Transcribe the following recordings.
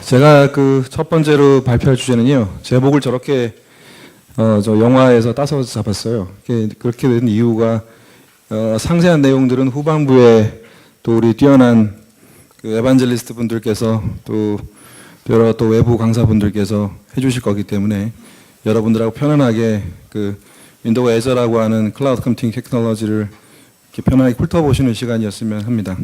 제가 그 첫 번째로 발표할 주제는요, 제목을 저렇게 저 영화에서 따서 잡았어요. 그렇게 된 이유가 상세한 내용들은 후반부에 또 우리 뛰어난 그 에반젤리스트 분들께서 또 여러 또 외부 강사분들께서 해주실 거기 때문에 여러분들하고 편안하게 그 윈도우 애저라고 하는 클라우드 컴퓨팅 테크놀로지를 이렇게 편안하게 훑어보시는 시간이었으면 합니다.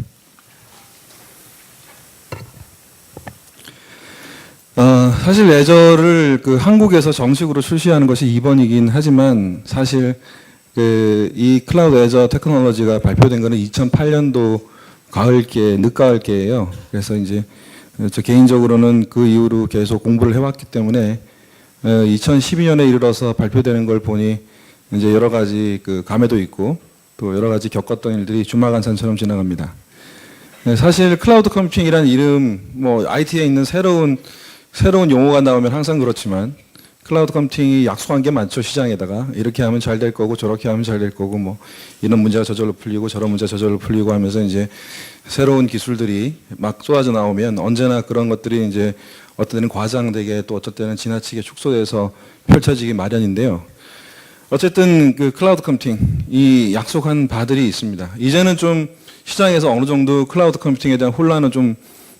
사실 애저를 그 한국에서 정식으로 출시하는 것이 이번이긴 하지만 사실 그 이 클라우드 애저 테크놀로지가 발표된 거는 2008년도 가을께, 늦가을께예요. 그래서 이제 저 개인적으로는 그 이후로 계속 공부를 해왔기 때문에 2012년에 이르러서 발표되는 걸 보니 이제 여러 가지 그 감회도 있고 또 여러 가지 겪었던 일들이 주마간산처럼 지나갑니다. 사실 클라우드 컴퓨팅이라는 이름, 뭐 IT에 있는 새로운 용어가 나오면 항상 그렇지만 클라우드 컴퓨팅이 약속한 게 많죠. 시장에다가 이렇게 하면 잘 될 거고 저렇게 하면 잘 될 거고 뭐 이런 문제가 저절로 풀리고 저런 문제가 저절로 풀리고 하면서 이제 새로운 기술들이 막 쏟아져 나오면 언제나 그런 것들이 이제 어떤 때는 과장되게 또 어떤 때는 지나치게 축소돼서 펼쳐지기 마련인데요. 어쨌든 그 클라우드 컴퓨팅 이 약속한 바들이 있습니다. 이제는 좀 시장에서 어느 정도 클라우드 컴퓨팅에 대한 혼란은 좀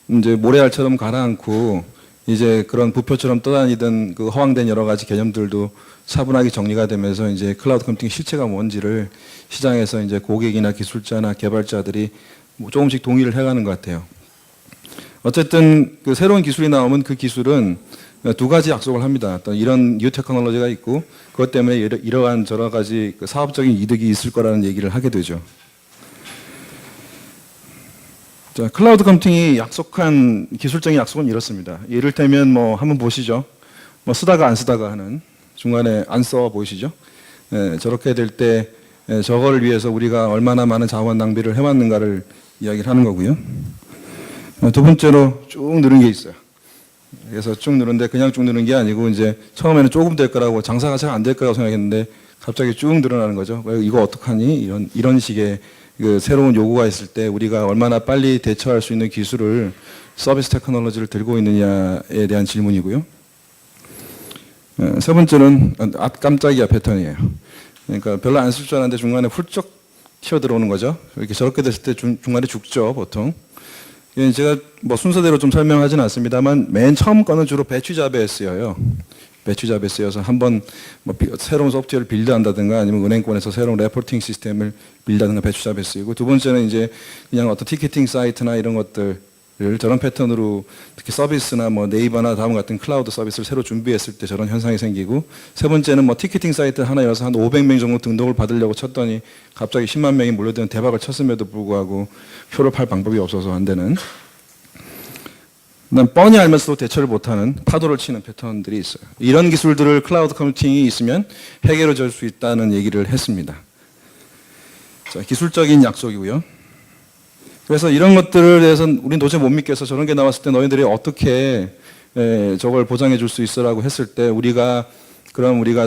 이제 모래알처럼 가라앉고 이제 그런 부표처럼 떠다니던 그 허황된 여러 가지 개념들도 차분하게 정리가 되면서 이제 클라우드 컴퓨팅 실체가 뭔지를 시장에서 이제 고객이나 기술자나 개발자들이 조금씩 동의를 해가는 것 같아요. 어쨌든 그 새로운 기술이 나오면 그 기술은 두 가지 약속을 합니다. 어떤 이런 뉴 테크놀로지가 있고 그것 때문에 이러한 여러 가지 그 사업적인 이득이 있을 거라는 얘기를 하게 되죠. 자, 클라우드 컴퓨팅이 약속한 기술적인 약속은 이렇습니다. 이를테면 뭐 한번 보시죠. 뭐 쓰다가 안 쓰다가 하는 중간에 안 써 보이시죠? 저렇게 될 때 저거를 위해서 우리가 얼마나 많은 자원 낭비를 해왔는가를 이야기를 하는 거고요. 두 번째로 쭉 누른 게 있어요. 그래서 쭉 누른데 그냥 쭉 누른 게 아니고 이제 처음에는 조금 될 거라고 장사가 잘 안 될 거라고 생각했는데 갑자기 쭉 늘어나는 거죠. 왜 이거 어떡하니? 이런 식의 그 새로운 요구가 있을 때 우리가 얼마나 빨리 대처할 수 있는 기술을 서비스 테크놀로지를 들고 있느냐에 대한 질문이고요. 세 번째는 깜짝이야 패턴이에요. 그러니까 별로 안 쓸 줄 알았는데 중간에 훌쩍 튀어들어오는 거죠. 이렇게 저렇게 됐을 때 중간에 죽죠 보통. 제가 뭐 순서대로 좀 설명하지는 않습니다만 맨 처음 거는 주로 배치 잡에 쓰여요. 배치 잡에 쓰여서 한번 뭐 새로운 소프트웨어를 빌드한다든가 아니면 은행권에서 새로운 레포팅 시스템을 빌드하든가 배치 잡에 쓰이고, 두 번째는 이제 그냥 어떤 티켓팅 사이트나 이런 것들을 저런 패턴으로 특히 서비스나 뭐 네이버나 다음 같은 클라우드 서비스를 새로 준비했을 때 저런 현상이 생기고, 세 번째는 뭐 티켓팅 사이트 하나 열어서 한 500명 정도 등록을 받으려고 쳤더니 갑자기 10만 명이 몰려드는 대박을 쳤음에도 불구하고 표를 팔 방법이 없어서 안 되는, 난 뻔히 알면서도 대처를 못하는 파도를 치는 패턴들이 있어요. 이런 기술들을 클라우드 컴퓨팅이 있으면 해결해 줄 수 있다는 얘기를 했습니다. 자, 기술적인 약속이고요. 그래서 이런 것들을 대해서는 우린 도저히 못 믿겠어. 저런 게 나왔을 때 너희들이 어떻게 저걸 보장해 줄 수 있어라고 했을 때 우리가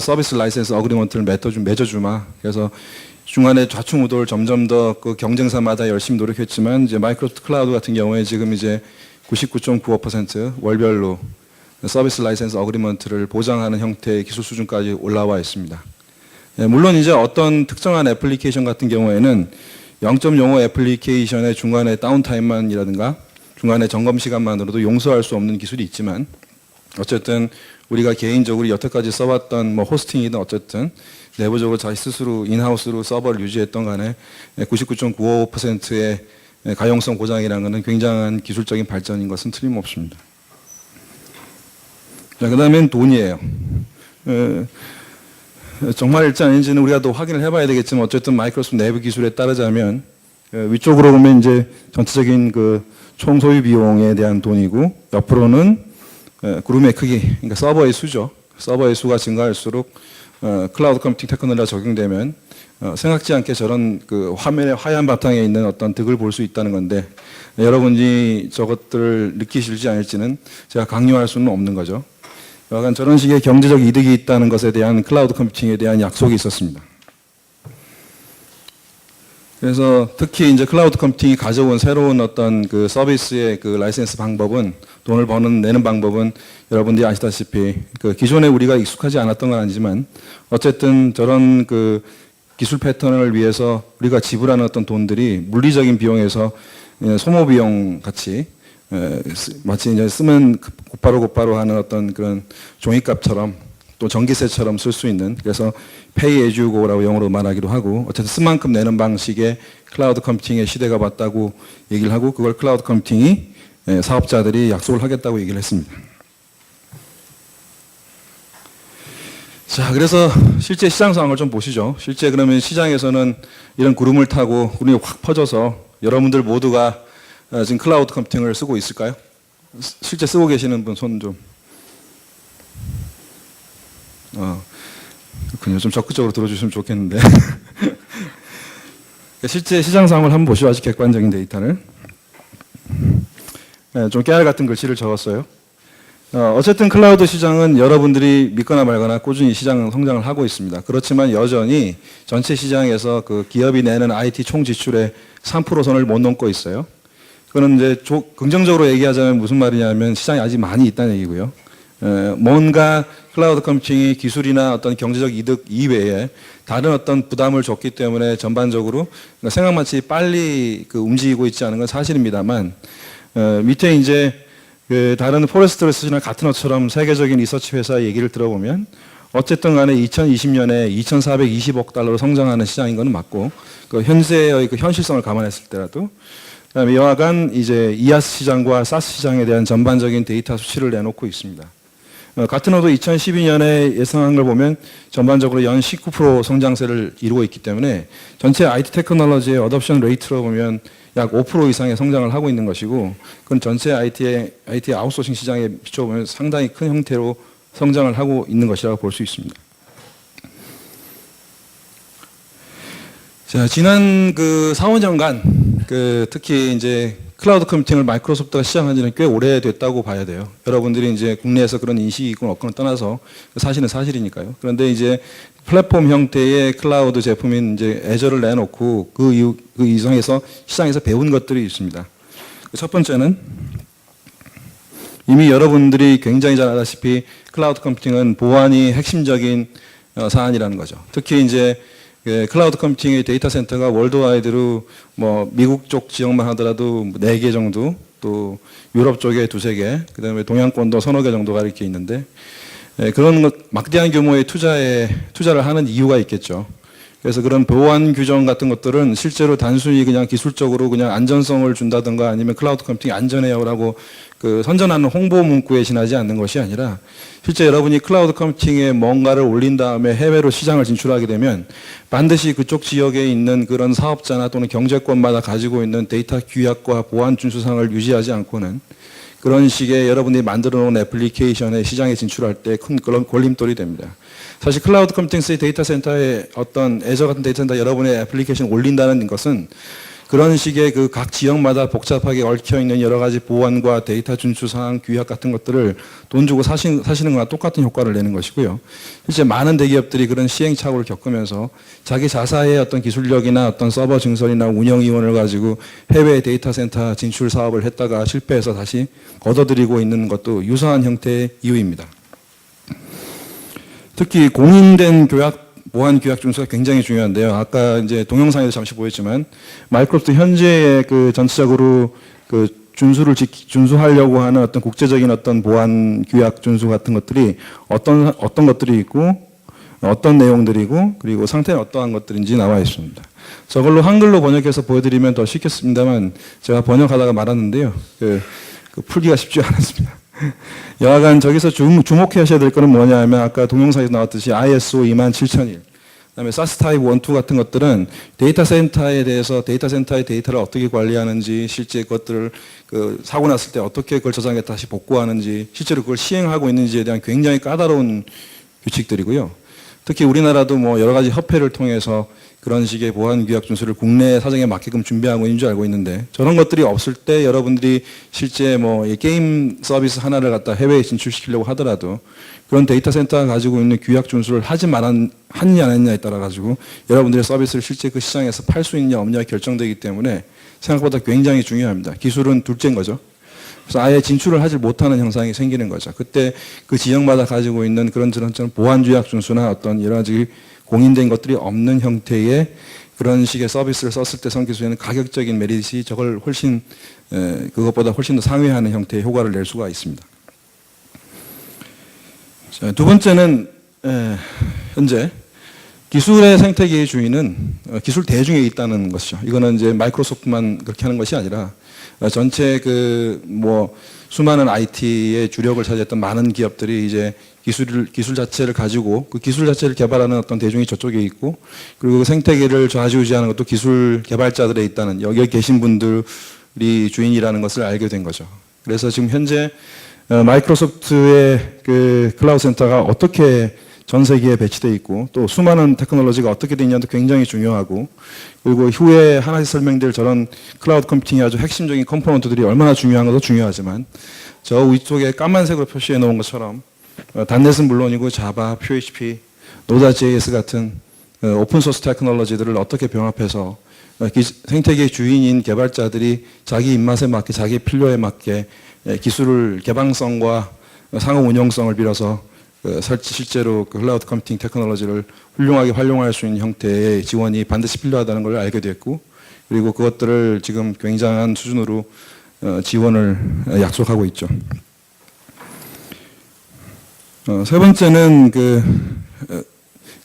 서비스 라이센스 어그리먼트를 맺어주마. 그래서 중간에 좌충우돌 점점 더 그 경쟁사마다 열심히 노력했지만 이제 마이크로소프트 클라우드 같은 경우에 지금 이제 99.95% 월별로 서비스 라이센스 어그리먼트를 보장하는 형태의 기술 수준까지 올라와 있습니다. 물론 이제 어떤 특정한 애플리케이션 같은 경우에는 0.05 애플리케이션의 중간에 다운타임만이라든가 중간에 점검 시간만으로도 용서할 수 없는 기술이 있지만, 어쨌든 우리가 개인적으로 여태까지 써왔던 뭐 호스팅이든 어쨌든 내부적으로 자기 스스로 인하우스로 서버를 유지했던 간에 99.95%의 가용성 보장이라는 것은 굉장한 기술적인 발전인 것은 틀림없습니다. 자, 그 다음엔 돈이에요. 정말일지 아닌지는 우리가 또 확인을 해봐야 되겠지만, 어쨌든 마이크로소프트 내부 기술에 따르자면 위쪽으로 보면 이제 전체적인 그 총 소유 비용에 대한 돈이고, 옆으로는 그룹의 크기, 그러니까 서버의 수죠. 서버의 수가 증가할수록 클라우드 컴퓨팅 테크놀로지가 적용되면 생각지 않게 저런 그 화면의 하얀 바탕에 있는 어떤 득을 볼 수 있다는 건데, 여러분이 저것들을 느끼실지 아닐지는 제가 강요할 수는 없는 거죠. 약간 저런 식의 경제적 이득이 있다는 것에 대한 클라우드 컴퓨팅에 대한 약속이 있었습니다. 그래서 특히 이제 클라우드 컴퓨팅이 가져온 새로운 어떤 그 서비스의 그 라이센스 방법은 돈을 내는 방법은 여러분들이 아시다시피 그 기존에 우리가 익숙하지 않았던 건 아니지만 어쨌든 저런 그 기술 패턴을 위해서 우리가 지불하는 어떤 돈들이 물리적인 비용에서 소모 비용 같이 마치 이제 쓰면 곧바로 하는 어떤 그런 종이값처럼 또 전기세처럼 쓸 수 있는, 그래서 pay as you go라고 영어로 말하기도 하고, 어쨌든 쓴 만큼 내는 방식의 클라우드 컴퓨팅의 시대가 왔다고 얘기를 하고, 그걸 클라우드 컴퓨팅이 사업자들이 약속을 하겠다고 얘기를 했습니다. 자, 그래서 실제 시장 상황을 좀 보시죠. 실제 그러면 시장에서는 이런 구름을 타고 구름이 확 퍼져서 여러분들 모두가 지금 클라우드 컴퓨팅을 쓰고 있을까요? 실제 쓰고 계시는 분 손 좀. 그렇군요. 좀 적극적으로 들어주시면 좋겠는데. 실제 시장 상황을 한번 보시죠. 아주 객관적인 데이터를. 좀 깨알 같은 글씨를 적었어요. 어쨌든 클라우드 시장은 여러분들이 믿거나 말거나 꾸준히 시장 성장을 하고 있습니다. 그렇지만 여전히 전체 시장에서 그 기업이 내는 IT 총 지출의 3% 선을 못 넘고 있어요. 그거는 이제 긍정적으로 얘기하자면 무슨 말이냐면 시장이 아직 많이 있다는 얘기고요. 뭔가 클라우드 컴퓨팅이 기술이나 어떤 경제적 이득 이외에 다른 어떤 부담을 줬기 때문에 전반적으로 생각만치 빨리 그 움직이고 있지 않은 건 사실입니다만, 밑에 이제 그 다른 포레스트레스나 가트너처럼 세계적인 리서치 회사 얘기를 들어보면 어쨌든 간에 2020년에 2,420억 달러로 성장하는 시장인 건 맞고, 그 현재의 그 현실성을 감안했을 때라도, 그다음에 여하간 이제 이아스 시장과 사스 시장에 대한 전반적인 데이터 수치를 내놓고 있습니다. 가트너도 2012년에 예상한 걸 보면 전반적으로 연 19% 성장세를 이루고 있기 때문에 전체 IT 테크놀로지의 어답션 레이트로 보면 약 5% 이상의 성장을 하고 있는 것이고, 그건 전체 IT 아웃소싱 시장에 비춰보면 상당히 큰 형태로 성장을 하고 있는 것이라고 볼 수 있습니다. 자, 지난 그 4, 5년간 특히 이제 클라우드 컴퓨팅을 마이크로소프트가 시작한 지는 꽤 오래됐다고 봐야 돼요. 여러분들이 이제 국내에서 그런 인식이 있건 없건 떠나서 사실은 사실이니까요. 그런데 이제 플랫폼 형태의 클라우드 제품인 이제 애저를 내놓고 그 이상에서 시장에서 배운 것들이 있습니다. 첫 번째는 이미 여러분들이 굉장히 잘 알다시피 클라우드 컴퓨팅은 보안이 핵심적인 사안이라는 거죠. 특히 이제 클라우드 컴퓨팅의 데이터 센터가 월드와이드로 뭐 미국 쪽 지역만 하더라도 4개 정도, 또 유럽 쪽에 2~3개, 그다음에 동양권도 3~4개 정도가 이렇게 있는데, 그런 막대한 규모의 투자를 하는 이유가 있겠죠. 그래서 그런 보안 규정 같은 것들은 실제로 단순히 그냥 기술적으로 그냥 안전성을 준다든가 아니면 클라우드 컴퓨팅이 안전해요라고 그 선전하는 홍보 문구에 지나지 않는 것이 아니라, 실제 여러분이 클라우드 컴퓨팅에 뭔가를 올린 다음에 해외로 시장을 진출하게 되면 반드시 그쪽 지역에 있는 그런 사업자나 또는 경제권마다 가지고 있는 데이터 규약과 보안 준수상을 유지하지 않고는 그런 식의 여러분이 만들어 놓은 애플리케이션의 시장에 진출할 때 큰 그런 걸림돌이 됩니다. 사실 클라우드 컴퓨팅 데이터 센터에 어떤 애저 같은 데이터 센터 여러분의 애플리케이션 올린다는 것은 그런 식의 그 각 지역마다 복잡하게 얽혀 있는 여러 가지 보안과 데이터 준수 사항, 규약 같은 것들을 돈 주고 사시는 거나 똑같은 효과를 내는 것이고요. 실제 많은 대기업들이 그런 시행착오를 겪으면서 자기 자사의 어떤 기술력이나 어떤 서버 증설이나 운영 이원을 가지고 해외 데이터 센터 진출 사업을 했다가 실패해서 다시 걷어들이고 있는 것도 유사한 형태의 이유입니다. 특히 공인된 보안 규약 준수가 굉장히 중요한데요. 아까 이제 동영상에서 잠시 보였지만 마이크로소프트 현재의 그 전체적으로 그 준수하려고 하는 어떤 국제적인 어떤 보안 규약 준수 같은 것들이 어떤 것들이 있고 어떤 내용들이고 그리고 상태는 어떠한 것들인지 나와 있습니다. 저걸로 한글로 번역해서 보여드리면 더 쉽겠습니다만 제가 번역하다가 말았는데요. 그 풀기가 쉽지 않았습니다. 여하간 저기서 주목해 하셔야 될 거는 뭐냐 하면 아까 동영상에서 나왔듯이 ISO 27001, 그다음에 사스 타입 1, 2 같은 것들은 데이터 센터에 대해서 데이터 센터의 데이터를 어떻게 관리하는지, 실제 그것들을 사고 났을 때 어떻게 그걸 저장해 다시 복구하는지, 실제로 그걸 시행하고 있는지에 대한 굉장히 까다로운 규칙들이고요. 특히 우리나라도 뭐 여러 가지 협회를 통해서 그런 식의 보안 규약 준수를 국내 사정에 맞게끔 준비하고 있는 줄 알고 있는데 저런 것들이 없을 때 여러분들이 실제 뭐 게임 서비스 하나를 갖다 해외에 진출시키려고 하더라도 그런 데이터 센터가 가지고 있는 규약 준수를 하지 했냐 안 했냐에 따라 가지고 여러분들의 서비스를 실제 그 시장에서 팔 수 있냐 없냐가 결정되기 때문에 생각보다 굉장히 중요합니다. 기술은 둘째인 거죠. 그래서 아예 진출을 하지 못하는 현상이 생기는 거죠. 그때 그 지역마다 가지고 있는 그런 보안 규약 준수나 어떤 여러 가지 공인된 것들이 없는 형태의 그런 식의 서비스를 썼을 때 생길 수 있는 가격적인 메리트이 저걸 훨씬 그것보다 훨씬 더 상회하는 형태의 효과를 낼 수가 있습니다. 자, 두 번째는 현재 기술의 생태계의 주인은 기술 대중에 있다는 것이죠. 이거는 이제 마이크로소프트만 그렇게 하는 것이 아니라 전체 수많은 IT의 주력을 차지했던 많은 기업들이 이제 기술 자체를 가지고 그 기술 자체를 개발하는 어떤 대중이 저쪽에 있고 그리고 그 생태계를 좌지우지하는 것도 기술 개발자들에 있다는 여기에 계신 분들이 주인이라는 것을 알게 된 거죠. 그래서 지금 현재 마이크로소프트의 그 클라우드 센터가 어떻게 전 세계에 배치되어 있고 또 수많은 테크놀로지가 어떻게 되느냐도 굉장히 중요하고 그리고 후에 하나씩 설명될 저런 클라우드 컴퓨팅의 아주 핵심적인 컴포넌트들이 얼마나 중요한 것도 중요하지만 저 위쪽에 까만색으로 표시해 놓은 것처럼 단넷은 물론이고 자바, PHP, 노드.js 같은 오픈소스 테크놀로지들을 어떻게 병합해서 생태계의 주인인 개발자들이 자기 입맛에 맞게 자기 필요에 맞게 기술을 개방성과 상호 운용성을 빌어서 실제로 클라우드 컴퓨팅 테크놀로지를 훌륭하게 활용할 수 있는 형태의 지원이 반드시 필요하다는 걸 알게 됐고 그리고 그것들을 지금 굉장한 수준으로 지원을 약속하고 있죠. 세 번째는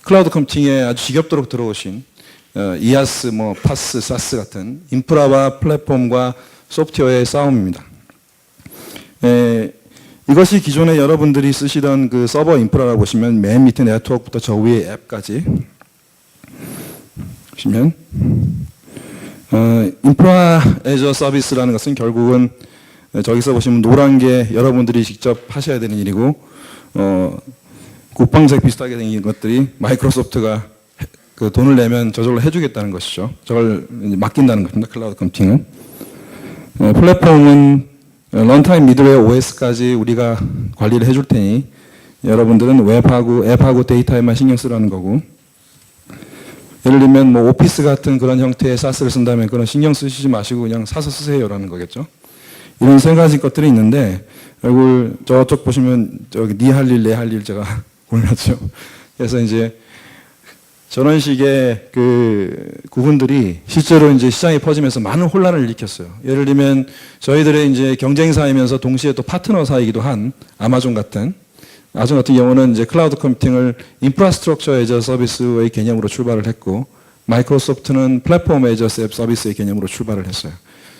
클라우드 컴퓨팅에 아주 지겹도록 들어오신 이아스, 파스, 사스 같은 인프라와 플랫폼과 소프트웨어의 싸움입니다. 이것이 기존에 여러분들이 쓰시던 그 서버 인프라라고 보시면 맨 밑에 네트워크부터 저 위에 앱까지 보시면 인프라 애저 서비스라는 것은 결국은 저기서 보시면 노란 게 여러분들이 직접 하셔야 되는 일이고 국방색 비슷하게 생긴 것들이 마이크로소프트가 그 돈을 내면 저절로 해주겠다는 것이죠. 저걸 맡긴다는 겁니다. 클라우드 컴퓨팅은. 플랫폼은 런타임 미들웨어 OS까지 우리가 관리를 해줄 테니 여러분들은 웹하고 앱하고 데이터에만 신경 쓰라는 거고 예를 들면 오피스 같은 그런 형태의 사스를 쓴다면 그런 신경 쓰시지 마시고 그냥 사서 쓰세요라는 거겠죠. 이런 세 가지 것들이 있는데 결국 저쪽 보시면 저기 네 할 일, 내 할 일 제가 골랐죠. 그래서 이제 저런 식의 그 구분들이 실제로 이제 시장에 퍼지면서 많은 혼란을 일으켰어요. 예를 들면 저희들의 이제 경쟁사이면서 동시에 또 파트너사이기도 한 아마존 같은 경우는 이제 클라우드 컴퓨팅을 인프라스트럭처 애저 서비스의 개념으로 출발을 했고 마이크로소프트는 플랫폼 애저 서비스의 개념으로 출발을 했어요.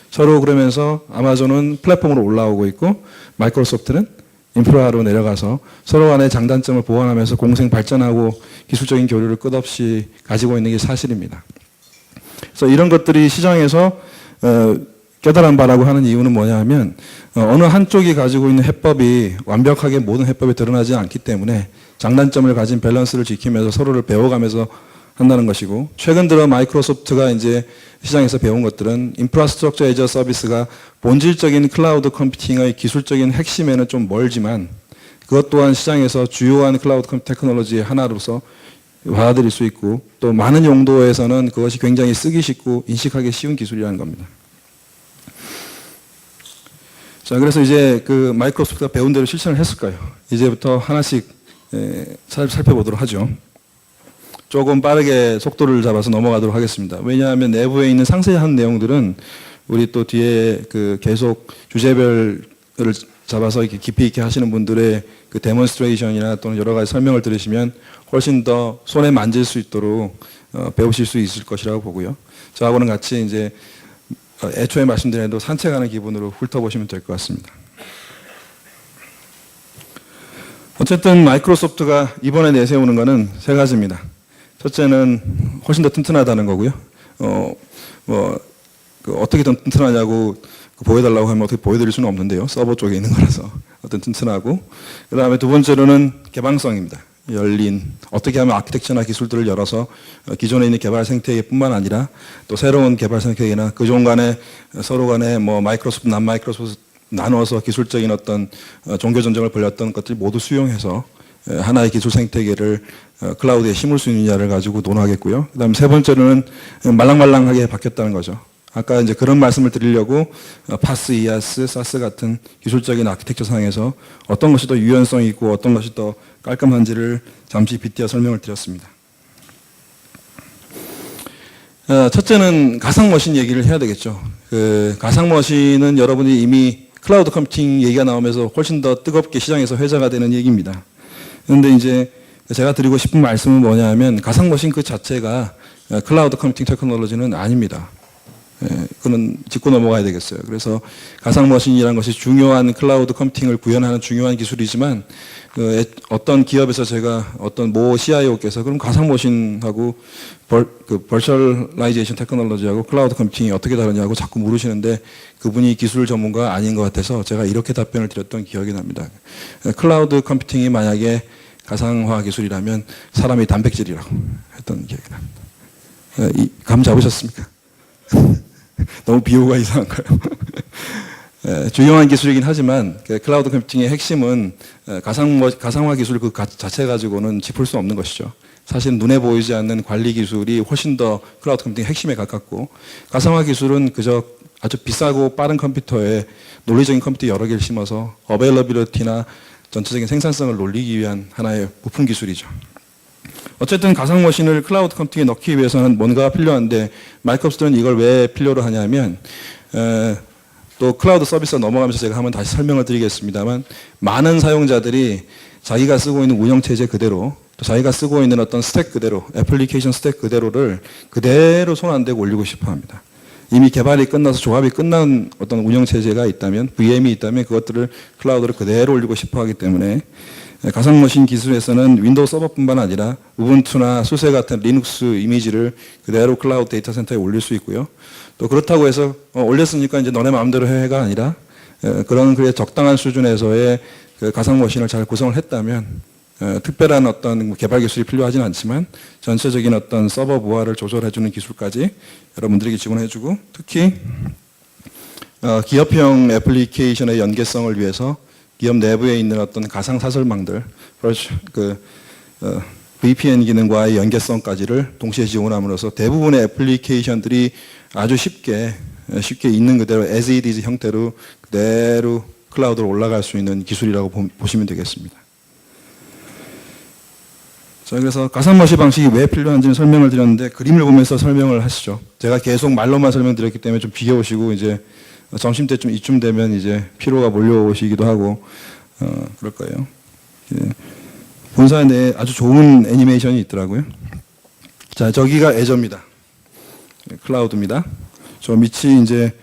서로 그러면서 아마존은 플랫폼으로 올라오고 있고 마이크로소프트는 인프라로 내려가서 서로 간의 장단점을 보완하면서 공생 발전하고 기술적인 교류를 끝없이 가지고 있는 게 사실입니다. 그래서 이런 것들이 시장에서 깨달은 바라고 하는 이유는 뭐냐 하면 어느 한쪽이 가지고 있는 해법이 완벽하게 모든 해법이 드러나지 않기 때문에 장단점을 가진 밸런스를 지키면서 서로를 배워가면서 한다는 것이고 최근 들어 마이크로소프트가 이제 시장에서 배운 것들은 인프라스트럭처 애저 서비스가 본질적인 클라우드 컴퓨팅의 기술적인 핵심에는 좀 멀지만 그것 또한 시장에서 주요한 클라우드 컴퓨팅 테크놀로지의 하나로서 받아들일 수 있고 또 많은 용도에서는 그것이 굉장히 쓰기 쉽고 인식하기 쉬운 기술이라는 겁니다. 자, 그래서 이제 그 마이크로소프트가 배운 대로 실천을 했을까요? 이제부터 하나씩 살펴보도록 하죠. 조금 빠르게 속도를 잡아서 넘어가도록 하겠습니다. 왜냐하면 내부에 있는 상세한 내용들은 우리 또 뒤에 그 계속 주제별을 잡아서 이렇게 깊이 있게 하시는 분들의 그 데몬스트레이션이나 또는 여러 가지 설명을 들으시면 훨씬 더 손에 만질 수 있도록 배우실 수 있을 것이라고 보고요. 저하고는 같이 이제 애초에 말씀드린 대로 산책하는 기분으로 훑어보시면 될 것 같습니다. 어쨌든 마이크로소프트가 이번에 내세우는 것은 세 가지입니다. 첫째는 훨씬 더 튼튼하다는 거고요. 어떻게 더 튼튼하냐고 보여달라고 하면 어떻게 보여드릴 수는 없는데요. 서버 쪽에 있는 거라서 어떤 튼튼하고 그 다음에 두 번째로는 개방성입니다. 열린, 어떻게 하면 아키텍처나 기술들을 열어서 기존에 있는 개발 생태계뿐만 아니라 또 새로운 개발 생태계나 그종 간에 서로 간에 뭐 마이크로소프트, 난 마이크로소프트 나눠서 기술적인 어떤 종교 전쟁을 벌였던 것들 모두 수용해서 하나의 기술 생태계를 클라우드에 심을 수 있느냐를 가지고 논하겠고요. 그다음 세 번째로는 말랑말랑하게 바뀌었다는 거죠. 아까 이제 그런 말씀을 드리려고 파스, 이아스, 사스 같은 기술적인 아키텍처 상에서 어떤 것이 더 유연성이 있고 어떤 것이 더 깔끔한지를 잠시 빗대어 설명을 드렸습니다. 첫째는 가상머신 얘기를 해야 되겠죠. 그 가상머신은 여러분이 이미 클라우드 컴퓨팅 얘기가 나오면서 훨씬 더 뜨겁게 시장에서 회자가 되는 얘기입니다. 그런데 이제 제가 드리고 싶은 말씀은 뭐냐면 가상머신 그 자체가 클라우드 컴퓨팅 테크놀로지는 아닙니다. 그는 짚고 넘어가야 되겠어요. 그래서 가상머신이라는 것이 중요한 클라우드 컴퓨팅을 구현하는 중요한 기술이지만 어떤 기업에서 제가 어떤 모 CIO께서 그럼 가상머신하고 버추얼라이제이션 테크놀로지하고 클라우드 컴퓨팅이 어떻게 다르냐고 자꾸 물으시는데 그분이 기술 전문가가 아닌 것 같아서 제가 이렇게 답변을 드렸던 기억이 납니다. 클라우드 컴퓨팅이 만약에 가상화 기술이라면 사람의 단백질이라고 했던 기억이 납니다. 감 잡으셨습니까? 너무 비유가 이상한가요? 중요한 기술이긴 하지만 클라우드 컴퓨팅의 핵심은 가상화 기술 그 자체 가지고는 짚을 수 없는 것이죠. 사실 눈에 보이지 않는 관리 기술이 훨씬 더 클라우드 컴퓨팅의 핵심에 가깝고 가상화 기술은 그저 아주 비싸고 빠른 컴퓨터에 논리적인 컴퓨터 여러 개를 심어서 어베일러빌리티나 전체적인 생산성을 놀리기 위한 하나의 부품 기술이죠. 어쨌든 가상머신을 클라우드 컴퓨팅에 넣기 위해서는 뭔가가 필요한데 마이크로소프트는 이걸 왜 필요로 하냐면 또 클라우드 서비스가 넘어가면서 제가 한번 다시 설명을 드리겠습니다만 많은 사용자들이 자기가 쓰고 있는 운영체제 그대로 또 자기가 쓰고 있는 어떤 스택 그대로 애플리케이션 스택 그대로를 그대로 손 안 대고 올리고 싶어 합니다. 이미 개발이 끝나서 조합이 끝난 어떤 운영체제가 있다면 VM이 있다면 그것들을 클라우드로 그대로 올리고 싶어 하기 때문에 가상머신 기술에서는 윈도우 서버뿐만 아니라 우분투나 수세 같은 리눅스 이미지를 그대로 클라우드 데이터 센터에 올릴 수 있고요. 또 그렇다고 해서 올렸으니까 이제 너네 마음대로 해가 아니라 그런 그의 적당한 수준에서의 그 가상머신을 잘 구성을 했다면 특별한 어떤 개발 기술이 필요하진 않지만 전체적인 어떤 서버 부하를 조절해주는 기술까지 여러분들에게 지원해주고 특히 기업형 애플리케이션의 연계성을 위해서 기업 내부에 있는 어떤 가상 사설망들, VPN 기능과의 연계성까지를 동시에 지원함으로써 대부분의 애플리케이션들이 아주 쉽게 있는 그대로 as it is 형태로 그대로 클라우드로 올라갈 수 있는 기술이라고 보시면 되겠습니다. 자, 그래서 가상머신 방식이 왜 필요한지는 설명을 드렸는데 그림을 보면서 설명을 하시죠. 제가 계속 말로만 설명드렸기 때문에 좀 비교오시고 이제 점심 때쯤 이쯤 되면 이제 피로가 몰려오시기도 하고 그럴 거예요. 본사에 내에 아주 좋은 애니메이션이 있더라고요. 자, 저기가 애저입니다. 클라우드입니다. 저 밑이 이제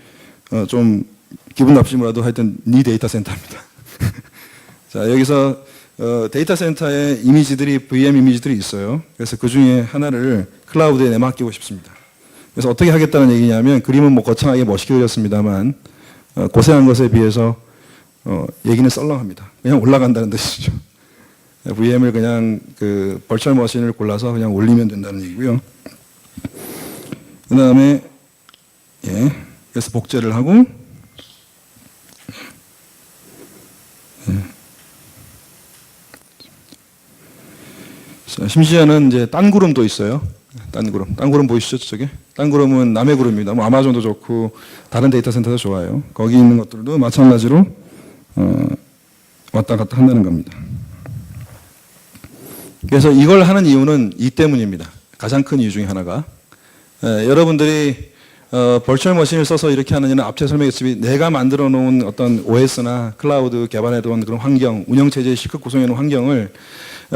좀 기분 나쁘지만라도 하여튼 니 데이터 센터입니다. 자, 여기서 데이터 센터에 이미지들이 VM 이미지들이 있어요. 그래서 그 중에 하나를 클라우드에 내맡기고 싶습니다. 그래서 어떻게 하겠다는 얘기냐면 그림은 뭐 거창하게 멋있게 그렸습니다만 고생한 것에 비해서 얘기는 썰렁합니다. 그냥 올라간다는 뜻이죠. VM을 그냥 그 버추얼 머신을 골라서 그냥 올리면 된다는 얘기고요. 그 다음에 그래서 복제를 하고 자, 심지어는 이제 딴 구름도 있어요. 딴 구름 보이시죠? 저게? 딴 구름은 남의 구름입니다. 뭐 아마존도 좋고 다른 데이터 센터도 좋아요. 거기 있는 것들도 마찬가지로 왔다 갔다 한다는 겁니다. 그래서 이걸 하는 이유는 이 때문입니다. 가장 큰 이유 중에 하나가 여러분들이 버추얼 머신을 써서 이렇게 하느냐는 앞에 설명했듯이 내가 만들어 놓은 어떤 OS나 클라우드 개발해 놓은 그런 환경, 운영체제의 실컷 구성해 놓은 환경을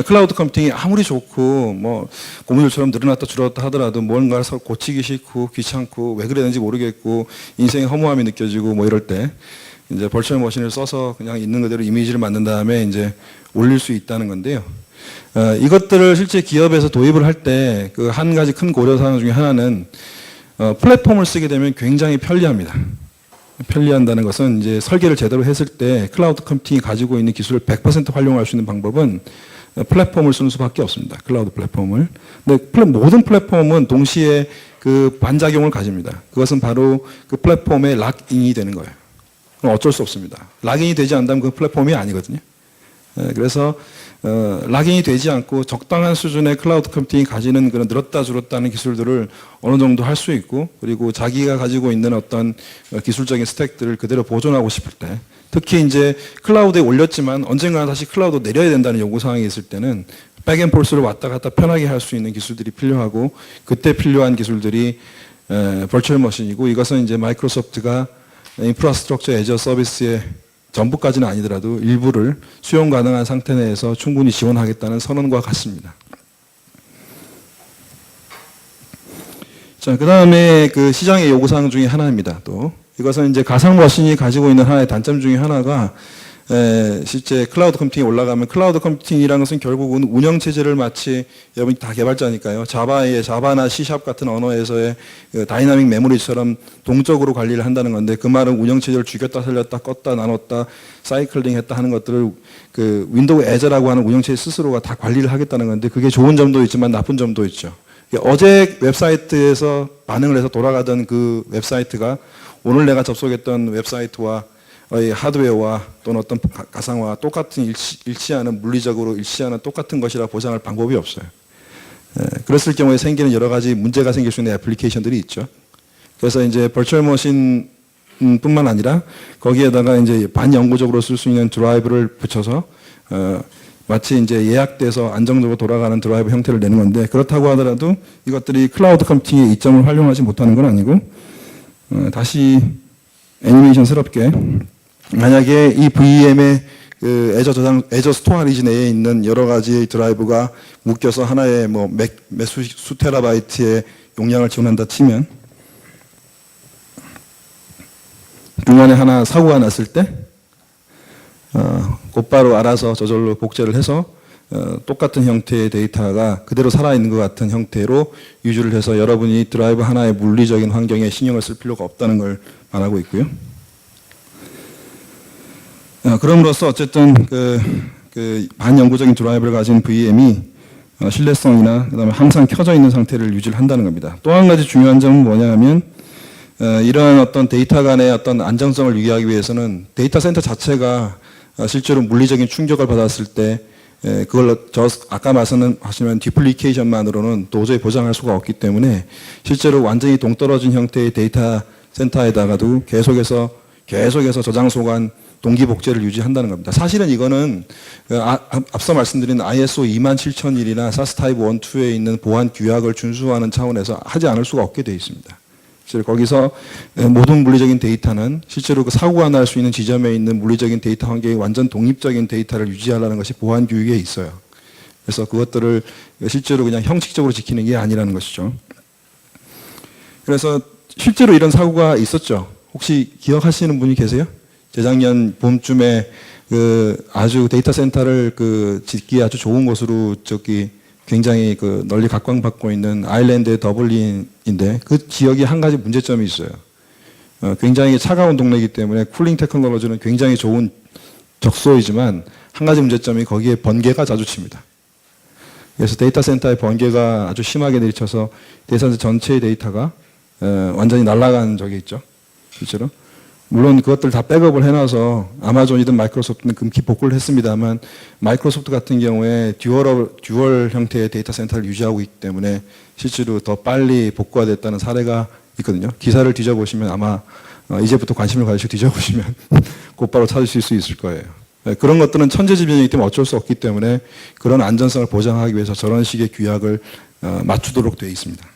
클라우드 컴퓨팅이 아무리 좋고 뭐 고무줄처럼 늘어났다 줄었다 하더라도 뭔가를 고치기 싫고 귀찮고 왜 그랬는지 모르겠고 인생의 허무함이 느껴지고 뭐 이럴 때 이제 버추얼 머신을 써서 그냥 있는 그대로 이미지를 만든 다음에 이제 올릴 수 있다는 건데요. 이것들을 실제 기업에서 도입을 할 때 그 한 가지 큰 고려사항 중에 하나는 플랫폼을 쓰게 되면 굉장히 편리합니다. 편리한다는 것은 이제 설계를 제대로 했을 때 클라우드 컴퓨팅이 가지고 있는 기술을 100% 활용할 수 있는 방법은 플랫폼을 쓰는 수밖에 없습니다. 클라우드 플랫폼을. 근데 모든 플랫폼은 동시에 그 반작용을 가집니다. 그것은 바로 그 플랫폼의 락인이 되는 거예요. 그럼 어쩔 수 없습니다. 락인이 되지 않다면 그 플랫폼이 아니거든요. 그래서 락인이 되지 않고 적당한 수준의 클라우드 컴퓨팅이 가지는 그런 늘었다 줄었다 하는 기술들을 어느 정도 할 수 있고, 그리고 자기가 가지고 있는 어떤 기술적인 스택들을 그대로 보존하고 싶을 때, 특히 이제 클라우드에 올렸지만 언젠가는 다시 클라우드 내려야 된다는 요구 사항이 있을 때는 백앤폴스를 왔다 갔다 편하게 할 수 있는 기술들이 필요하고, 그때 필요한 기술들이 버추얼 머신이고, 이것은 이제 마이크로소프트가 인프라스트럭처 애저 서비스의 전부까지는 아니더라도 일부를 수용 가능한 상태 내에서 충분히 지원하겠다는 선언과 같습니다. 자, 그 다음에 그 시장의 요구사항 중에 하나입니다. 또 이것은 이제 가상 머신이 가지고 있는 하나의 단점 중에 하나가, 실제 클라우드 컴퓨팅이 올라가면, 클라우드 컴퓨팅이라는 것은 결국은 운영체제를 마치, 여러분이 다 개발자니까요, 자바나 C# 같은 언어에서의 그 다이나믹 메모리처럼 동적으로 관리를 한다는 건데, 그 말은 운영체제를 죽였다 살렸다 껐다 나눴다 사이클링 했다 하는 것들을 그 윈도우 애저라고 하는 운영체제 스스로가 다 관리를 하겠다는 건데, 그게 좋은 점도 있지만 나쁜 점도 있죠. 어제 웹사이트에서 반응을 해서 돌아가던 그 웹사이트가 오늘 내가 접속했던 웹사이트와 하드웨어와 또는 어떤 가상과 똑같은 일치하는, 물리적으로 일치하는 똑같은 것이라 보장할 방법이 없어요. 그랬을 경우에 생기는 여러 가지 문제가 생길 수 있는 애플리케이션들이 있죠. 그래서 이제 버추얼 머신 뿐만 아니라 거기에다가 이제 반영구적으로 쓸 수 있는 드라이브를 붙여서 마치 이제 예약돼서 안정적으로 돌아가는 드라이브 형태를 내는 건데, 그렇다고 하더라도 이것들이 클라우드 컴퓨팅의 이점을 활용하지 못하는 건 아니고, 다시 애니메이션스럽게 만약에 이 VM의 그 애저 스토어리지 내에 있는 여러 가지 드라이브가 묶여서 하나의 뭐 몇 수 테라바이트의 용량을 지원한다 치면, 중간에 하나 사고가 났을 때 곧바로 알아서 저절로 복제를 해서 똑같은 형태의 데이터가 그대로 살아있는 것 같은 형태로 유지를 해서 여러분이 드라이브 하나의 물리적인 환경에 신경을 쓸 필요가 없다는 걸 말하고 있고요. 그럼으로써 어쨌든 그 반영구적인 드라이브를 가진 VM이 신뢰성이나 그다음에 항상 켜져 있는 상태를 유지를 한다는 겁니다. 또 한 가지 중요한 점은 뭐냐면, 이러한 어떤 데이터 간의 어떤 안정성을 유지하기 위해서는 데이터 센터 자체가 실제로 물리적인 충격을 받았을 때 그걸 아까 말씀하신 디플리케이션만으로는 도저히 보장할 수가 없기 때문에, 실제로 완전히 동떨어진 형태의 데이터 센터에다가도 계속해서 저장소 간 동기 복제를 유지한다는 겁니다. 사실은 이거는 앞서 말씀드린 ISO 27001이나 사스 타입 1, 2에 있는 보안 규약을 준수하는 차원에서 하지 않을 수가 없게 되어 있습니다. 거기서 모든 물리적인 데이터는 실제로 그 사고가 날 수 있는 지점에 있는 물리적인 데이터 환경에 완전 독립적인 데이터를 유지하라는 것이 보안 규칙에 있어요. 그래서 그것들을 실제로 그냥 형식적으로 지키는 게 아니라는 것이죠. 그래서 실제로 이런 사고가 있었죠. 혹시 기억하시는 분이 계세요? 재작년 봄쯤에 그 아주 데이터 센터를 그 짓기에 아주 좋은 곳으로 굉장히 그 널리 각광받고 있는 아일랜드의 더블린인데, 그 지역이 한 가지 문제점이 있어요. 굉장히 차가운 동네이기 때문에 쿨링 테크놀로지는 굉장히 좋은 적소이지만 한 가지 문제점이 거기에 번개가 자주 칩니다. 그래서 데이터 센터의 번개가 아주 심하게 내리쳐서 데이터 센터 전체의 데이터가 완전히 날아간 적이 있죠. 실제로. 물론 그것들 다 백업을 해놔서 아마존이든 마이크로소프트는 금기 복구를 했습니다만, 마이크로소프트 같은 경우에 듀얼 형태의 데이터 센터를 유지하고 있기 때문에 실제로 더 빨리 복구가 됐다는 사례가 있거든요. 기사를 뒤져보시면 아마 이제부터 관심을 가지시고 뒤져보시면 곧바로 찾으실 수 있을 거예요. 그런 것들은 천재지변이기 때문에 어쩔 수 없기 때문에 그런 안전성을 보장하기 위해서 저런 식의 규약을 맞추도록 되어 있습니다.